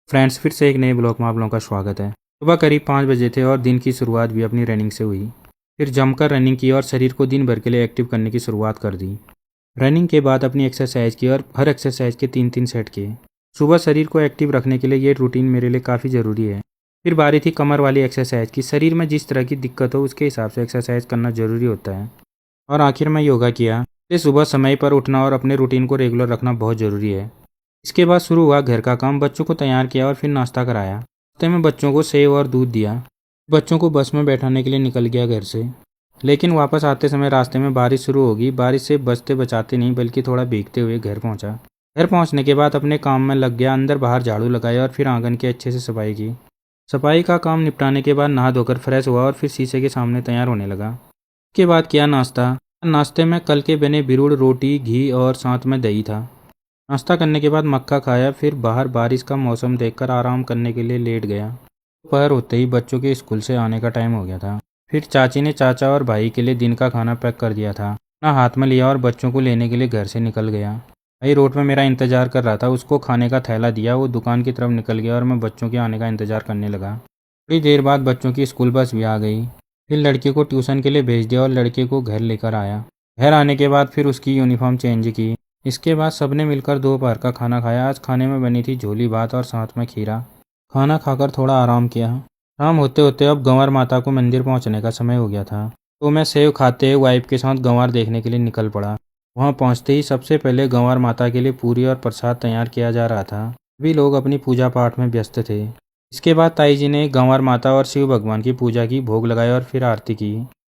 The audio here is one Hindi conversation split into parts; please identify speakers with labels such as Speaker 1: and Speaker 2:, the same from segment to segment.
Speaker 1: फ्रेंड्स, फिर से एक नए ब्लॉग में आप लोगों का स्वागत है। सुबह करीब 5 बजे थे और दिन की शुरुआत भी अपनी रनिंग से हुई। फिर जमकर रनिंग की और शरीर को दिन भर के लिए एक्टिव करने की शुरुआत कर दी। रनिंग के बाद अपनी एक्सरसाइज की और हर एक्सरसाइज के 3-3 सेट किए। सुबह शरीर को एक्टिव रखने के लिए ये रूटीन मेरे लिए काफ़ी ज़रूरी है। फिर बारी थी कमर वाली एक्सरसाइज की। शरीर में जिस तरह की दिक्कत हो उसके हिसाब से एक्सरसाइज करना ज़रूरी होता है। और आखिर में योगा किया। ये सुबह समय पर उठना और अपने रूटीन को रेगुलर रखना बहुत ज़रूरी है। इसके बाद शुरू हुआ घर का काम। बच्चों को तैयार किया और फिर नाश्ता कराया। नाश्ते में बच्चों को सेव और दूध दिया। बच्चों को बस में बैठाने के लिए निकल गया घर से। लेकिन वापस आते समय रास्ते में बारिश शुरू होगी। बारिश से बचते बचाते नहीं बल्कि थोड़ा भीगते हुए घर पहुंचा। घर पहुंचने के बाद अपने काम में लग गया। अंदर बाहर झाड़ू लगाया और फिर आंगन की अच्छे से सफाई की। सफाई का काम निपटाने के बाद नहा धोकर फ्रेश हुआ और फिर शीशे के सामने तैयार होने लगा। उसके बाद किया नाश्ता। नाश्ते में कल के बने बिरुड़, रोटी, घी और साथ में दही था। नाश्ता करने के बाद मक्का खाया। फिर बाहर बारिश का मौसम देखकर आराम करने के लिए लेट गया। दोपहर होते ही बच्चों के स्कूल से आने का टाइम हो गया था। फिर चाची ने चाचा और भाई के लिए दिन का खाना पैक कर दिया था। अपना हाथ में लिया और बच्चों को लेने के लिए घर से निकल गया। भाई रोड में मेरा इंतजार कर रहा था। उसको खाने का थैला दिया। वो दुकान की तरफ निकल गया और मैं बच्चों के आने का इंतजार करने लगा। थोड़ी देर बाद बच्चों की स्कूल बस भी आ गई। फिर लड़के को ट्यूशन के लिए भेज दिया और लड़के को घर लेकर आया। घर आने के बाद फिर उसकी यूनिफॉर्म चेंज की। इसके बाद सबने मिलकर दोपहर का खाना खाया। आज खाने में बनी थी झोली भात और साथ में खीरा। खाना खाकर थोड़ा आराम किया। शाम होते होते अब गंवार माता को मंदिर पहुंचने का समय हो गया था, तो मैं सेव खाते हुए वाइफ के साथ गंवार देखने के लिए निकल पड़ा। वहां पहुंचते ही सबसे पहले गंवार माता के लिए पूरी और प्रसाद तैयार किया जा रहा था। सभी लोग अपनी पूजा पाठ में व्यस्त थे। इसके बाद ताई जी ने गंवार माता और शिव भगवान की पूजा की, भोग लगाया और फिर आरती की।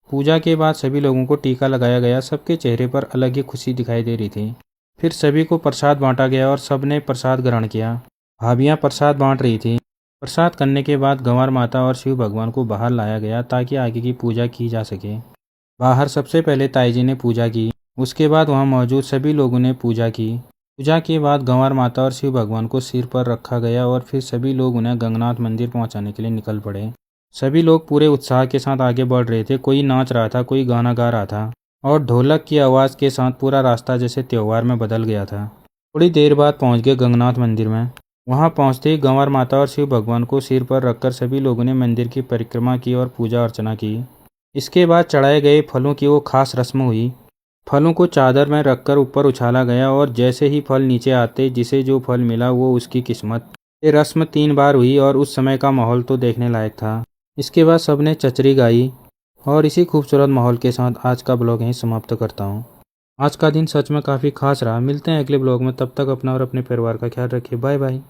Speaker 1: पूजा के बाद सभी लोगों को टीका लगाया गया। सबके चेहरे पर अलग ही खुशी दिखाई दे रही थी। फिर सभी को प्रसाद बांटा गया और सबने प्रसाद ग्रहण किया। भाभियाँ प्रसाद बांट रही थी। प्रसाद करने के बाद गंवार माता और शिव भगवान को बाहर लाया गया ताकि आगे की पूजा की जा सके। बाहर सबसे पहले ताई जी ने पूजा की। उसके बाद वहां मौजूद सभी लोगों ने पूजा की। पूजा के बाद गंवार माता और शिव भगवान को सिर पर रखा गया और फिर सभी लोग उन्हें गंगनाथ मंदिर पहुंचाने के लिए निकल पड़े। सभी लोग पूरे उत्साह के साथ आगे बढ़ रहे थे। कोई नाच रहा था, कोई गाना गा रहा था और ढोलक की आवाज़ के साथ पूरा रास्ता जैसे त्योहार में बदल गया था। थोड़ी देर बाद पहुंच गए गंगनाथ मंदिर में। वहां पहुंचते ही गंवार माता और शिव भगवान को सिर पर रखकर सभी लोगों ने मंदिर की परिक्रमा की और पूजा अर्चना की। इसके बाद चढ़ाए गए फलों की वो खास रस्म हुई। फलों को चादर में रखकर ऊपर उछाला गया और जैसे ही फल नीचे आते जिसे जो फल मिला वो उसकी किस्मत। ये रस्म 3 बार हुई और उस समय का माहौल तो देखने लायक था। इसके बाद सबने चचरी गाई और इसी खूबसूरत माहौल के साथ आज का ब्लॉग यहीं समाप्त करता हूँ। आज का दिन सच में काफ़ी खास रहा। मिलते हैं अगले ब्लॉग में। तब तक अपना और अपने परिवार का ख्याल रखिए। Bye bye.